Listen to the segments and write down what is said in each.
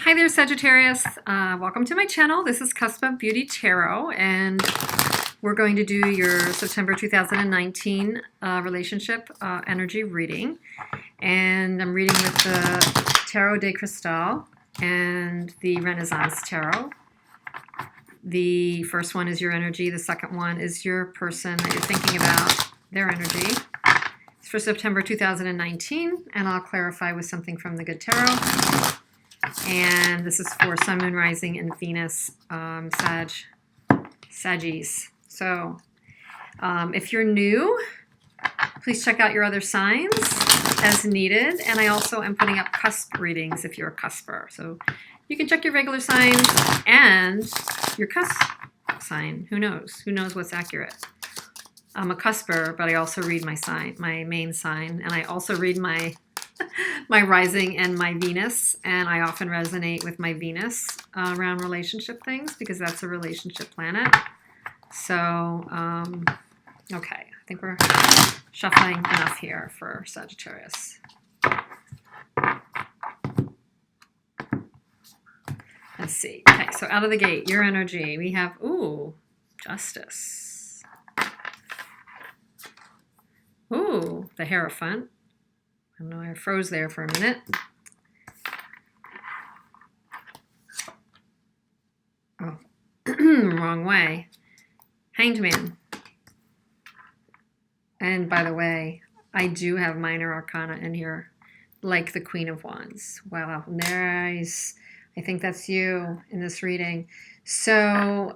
Hi there, Sagittarius. Welcome to my channel. This is Cusp of Beauty Tarot, and we're going to do your September 2019 relationship energy reading. And I'm reading with the Tarot de Cristal and the Renaissance Tarot. The first one is your energy. The second one is your person that you're thinking about, their energy. It's for September 2019, and I'll clarify with something from the Good Tarot. And this is for Sun, Moon, Rising, and Venus, Saggies. So if you're new, please check out your other signs as needed. And I also am putting up cusp readings if you're a cusper. So you can check your regular signs and your cusp sign. Who knows? Who knows what's accurate? I'm a cusper, but I also read my sign, my main sign, and I also read my rising and my Venus, and I often resonate with my Venus around relationship things because that's a relationship planet. So, okay, I think we're shuffling enough here for Sagittarius. Let's see. Okay, so out of the gate, your energy, we have, ooh, Justice. Ooh, the Hierophant. I don't know, I froze there for a minute. Oh, wrong way. Hanged Man. And by the way, I do have minor arcana in here, like the Queen of Wands. Wow, nice. I think that's you in this reading. So,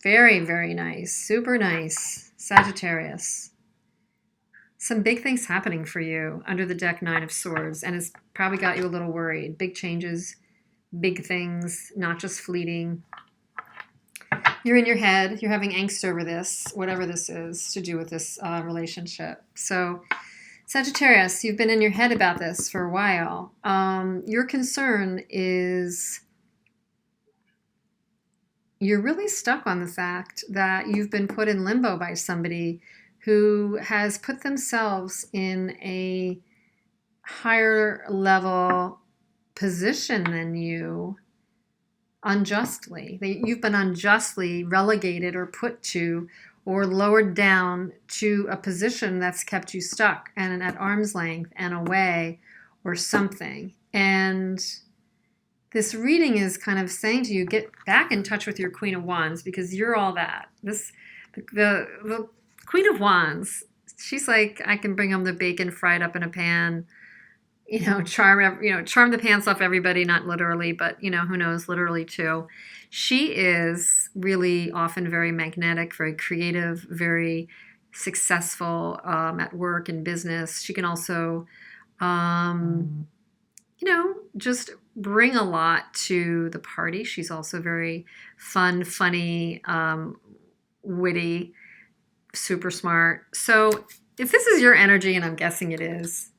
very, very nice. Super nice. Sagittarius. Some big things happening for you under the deck, Nine of Swords, and it's probably got you a little worried. Big changes, big things, not just fleeting. You're in your head. You're having angst over this, whatever this is to do with this relationship. So, Sagittarius, you've been in your head about this for a while. Your concern is you're really stuck on the fact that you've been put in limbo by somebody who has put themselves in a higher level position than you unjustly. You've been unjustly relegated or put to or lowered down to a position that's kept you stuck and at arm's length and away or something. And this reading is kind of saying to you, get back in touch with your Queen of Wands because you're all that. The Queen of Wands, she's like, I can bring them the bacon fried up in a pan, charm the pants off everybody, not literally, but, who knows, literally too. She is really often very magnetic, very creative, very successful at work and business. She can also, just bring a lot to the party. She's also very fun, funny, witty, super smart. So if this is your energy, and I'm guessing it is,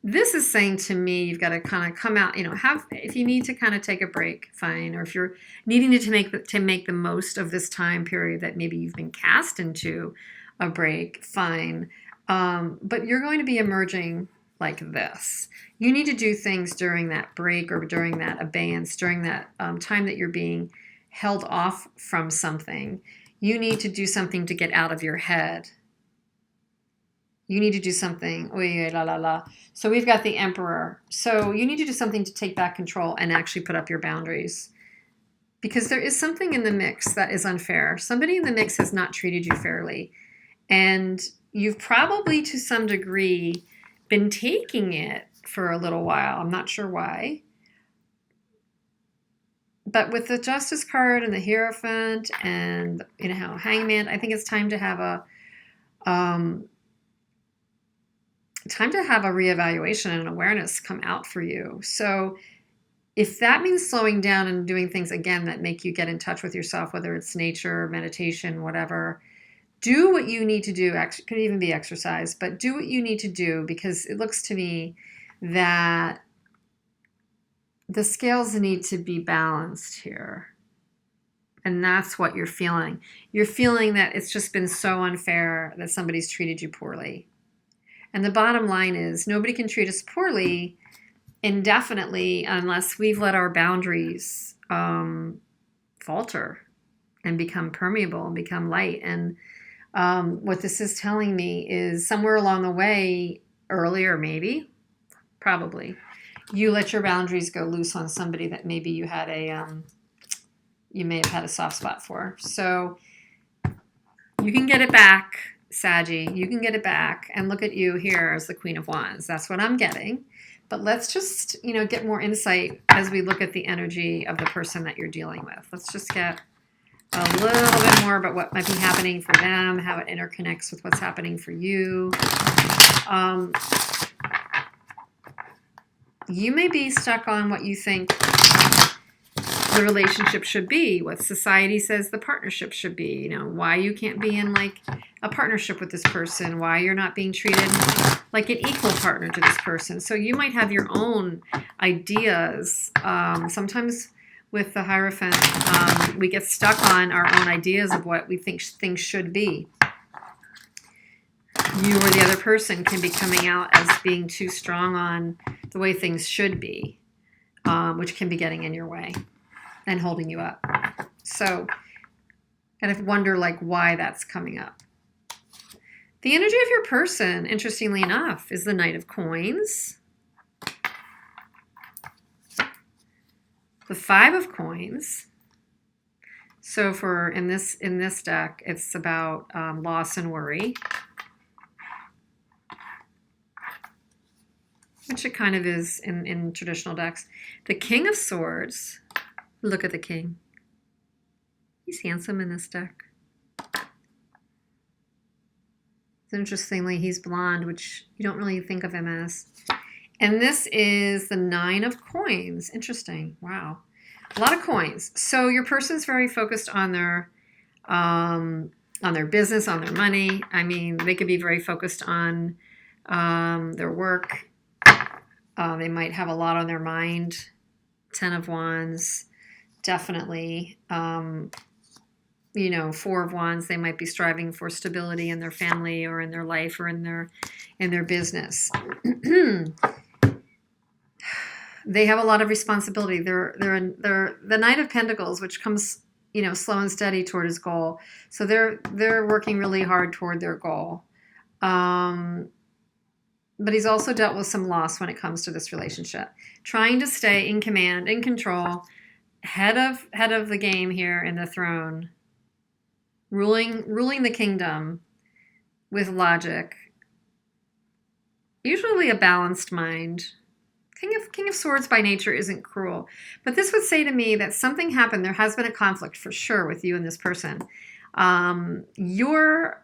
this is saying to me, you've got to kind of come out, if you need to kind of take a break, fine. Or if you're needing to make the most of this time period that maybe you've been cast into a break, fine. But you're going to be emerging like this. You need to do things during that break or during that abeyance, during that time that you're being held off from something. You need to do something to get out of your head. You need to do something. So we've got the Emperor. So you need to do something to take back control and actually put up your boundaries. Because there is something in the mix that is unfair. Somebody in the mix has not treated you fairly. And you've probably, to some degree, been taking it for a little while. I'm not sure why. But with the Justice card and the Hierophant and, Hangman, I think it's time to have a reevaluation and awareness come out for you. So if that means slowing down and doing things, again, that make you get in touch with yourself, whether it's nature, meditation, whatever, do what you need to do. Actually, could even be exercise, but do what you need to do because it looks to me that the scales need to be balanced here. And that's what you're feeling. You're feeling that it's just been so unfair that somebody's treated you poorly. And the bottom line is nobody can treat us poorly indefinitely unless we've let our boundaries falter and become permeable and become light. And what this is telling me is somewhere along the way, earlier maybe, probably, you let your boundaries go loose on somebody that maybe you had you may have had a soft spot for. So you can get it back, Saggy. You can get it back. And look at you here as the Queen of Wands. That's what I'm getting. But let's just, get more insight as we look at the energy of the person that you're dealing with. Let's just get a little bit more about what might be happening for them, how it interconnects with what's happening for you. You may be stuck on what you think the relationship should be, what society says the partnership should be, why you can't be in like a partnership with this person, why you're not being treated like an equal partner to this person. So you might have your own ideas. Sometimes with the Hierophant, we get stuck on our own ideas of what we think things should be. You or the other person can be coming out as being too strong on the way things should be, which can be getting in your way and holding you up. So, and I wonder like why that's coming up. The energy of your person, interestingly enough, is the Knight of Coins, the Five of Coins. So for in this deck, it's about loss and worry, which it kind of is in traditional decks. The King of Swords. Look at the King. He's handsome in this deck. Interestingly, he's blonde, which you don't really think of him as. And this is the Nine of Coins. Interesting. Wow. A lot of coins. So your person's very focused on their business, on their money. I mean, they could be very focused on their work. They might have a lot on their mind. 10 of Wands, definitely. Four of Wands, they might be striving for stability in their family or in their life or in their business. They have a lot of responsibility. They're the Knight of Pentacles, which comes, slow and steady toward his goal. So they're working really hard toward their goal. But he's also dealt with some loss when it comes to this relationship. Trying to stay in command, in control, head of the game here in the throne. Ruling the kingdom with logic, usually a balanced mind. King of Swords by nature isn't cruel, but this would say to me that something happened. There has been a conflict for sure with you and this person. You're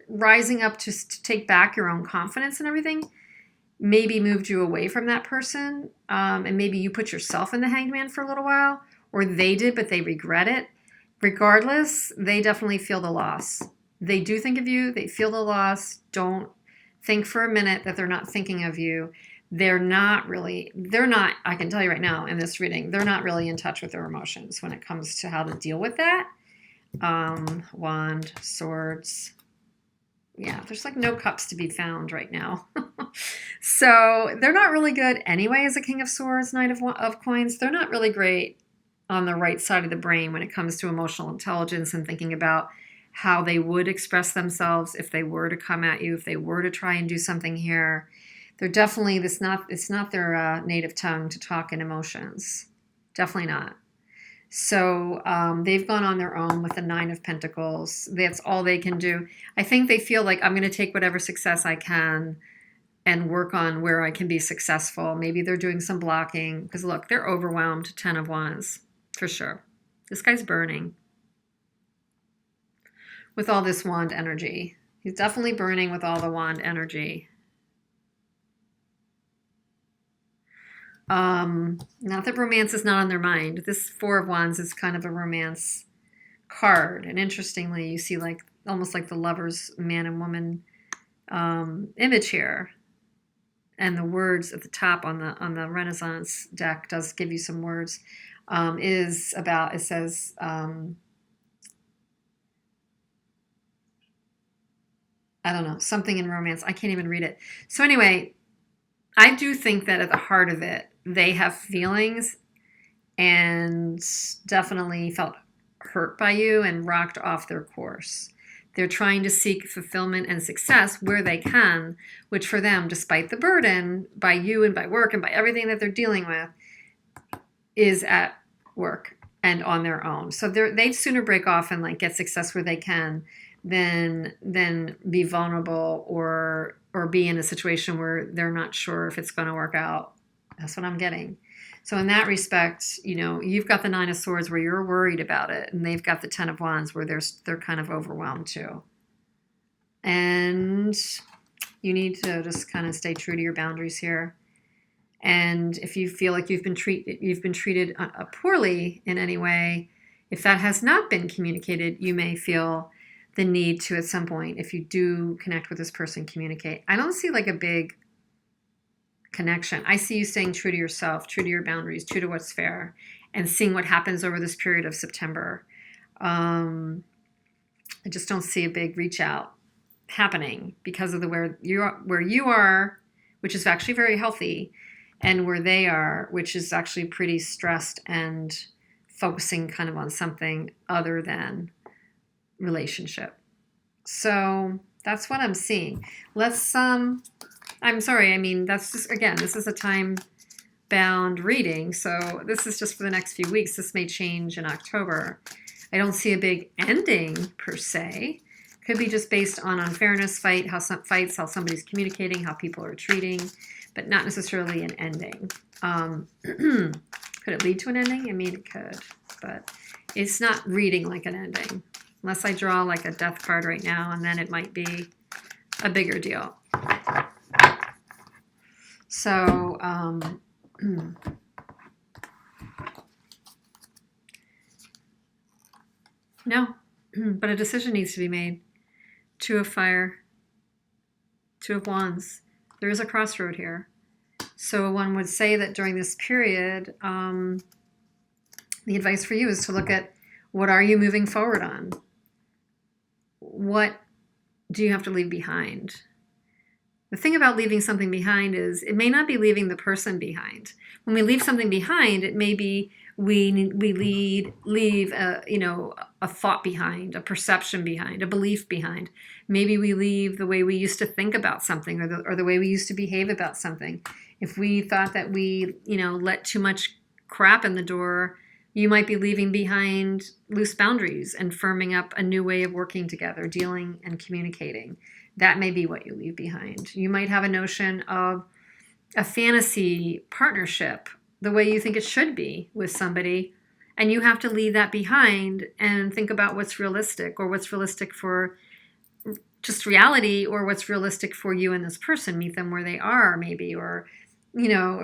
rising up to take back your own confidence and everything. Maybe moved you away from that person, and maybe you put yourself in the Hanged Man for a little while, or they did, but they regret it. Regardless, they definitely feel the loss. They do think of you. They feel the loss. Don't think for a minute that they're not thinking of you. They're not, I can tell you right now in this reading, they're not really in touch with their emotions when it comes to how to deal with that. Wand, Swords. Yeah, there's like no cups to be found right now. So they're not really good anyway as a King of Swords, Knight of Coins. They're not really great on the right side of the brain when it comes to emotional intelligence and thinking about how they would express themselves if they were to come at you, if they were to try and do something here. They're definitely, it's not their native tongue to talk in emotions. Definitely not. So they've gone on their own with the Nine of Pentacles. That's all they can do. I think they feel like I'm going to take whatever success I can and work on where I can be successful. Maybe they're doing some blocking because look, they're overwhelmed. 10 of Wands, for sure. This guy's burning with all this wand energy. He's definitely burning with all the wand energy. Not that romance is not on their mind. This Four of Wands is kind of a romance card. And interestingly, you see like almost like the lovers, man and woman image here. And the words at the top on the Renaissance deck does give you some words. It says, I don't know, something in romance. I can't even read it. So anyway, I do think that at the heart of it, they have feelings and definitely felt hurt by you and rocked off their course. They're trying to seek fulfillment and success where they can, which for them, despite the burden by you and by work and by everything that they're dealing with, is at work and on their own. So they'd sooner break off and like get success where they can than be vulnerable or be in a situation where they're not sure if it's going to work out. That's what I'm getting. So in that respect, you know, you've got the Nine of Swords where you're worried about it, and they've got the Ten of Wands where they're kind of overwhelmed too. And you need to just kind of stay true to your boundaries here. And if you feel like you've been treated poorly in any way, if that has not been communicated, you may feel the need to, at some point, if you do connect with this person, communicate. I don't see like a big connection. I see you staying true to yourself, true to your boundaries, true to what's fair, and seeing what happens over this period of September. I just don't see a big reach out happening because of where you are, which is actually very healthy, and where they are, which is actually pretty stressed and focusing kind of on something other than relationship. So that's what I'm seeing. I'm sorry, I mean, that's just, again, this is a time-bound reading, so this is just for the next few weeks. This may change in October. I don't see a big ending, per se. Could be just based on unfairness, how somebody's communicating, how people are treating, but not necessarily an ending. Could it lead to an ending? I mean, it could, but it's not reading like an ending. Unless I draw like a death card right now, and then it might be a bigger deal. So, no, but a decision needs to be made. Two of Fire, Two of Wands. There is a crossroad here. So one would say that during this period, the advice for you is to look at what are you moving forward on? What do you have to leave behind? The thing about leaving something behind is it may not be leaving the person behind. When we leave something behind, it may be we leave a thought behind, a perception behind, a belief behind. Maybe we leave the way we used to think about something, or the way we used to behave about something. If we thought that we let too much crap in the door, you might be leaving behind loose boundaries and firming up a new way of working together, dealing and communicating. That may be what you leave behind. You might have a notion of a fantasy partnership, the way you think it should be with somebody, and you have to leave that behind and think about what's realistic, or what's realistic for just reality, or what's realistic for you and this person. Meet them where they are, maybe, or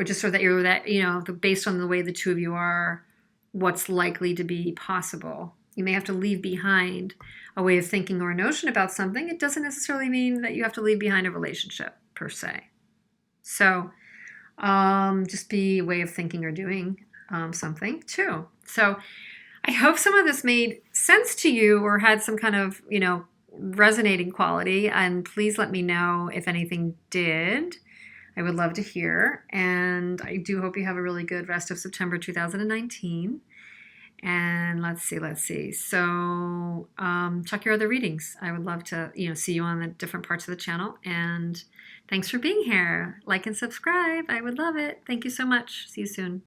just so that you're based on the way the two of you are, what's likely to be possible. You may have to leave behind a way of thinking or a notion about something. It doesn't necessarily mean that you have to leave behind a relationship, per se. So just be a way of thinking or doing something, too. So I hope some of this made sense to you or had some kind of, resonating quality. And please let me know if anything did. I would love to hear. And I do hope you have a really good rest of September 2019. And let's see. So check your other readings. I would love to, see you on the different parts of the channel. And thanks for being here. Like and subscribe. I would love it. Thank you so much. See you soon.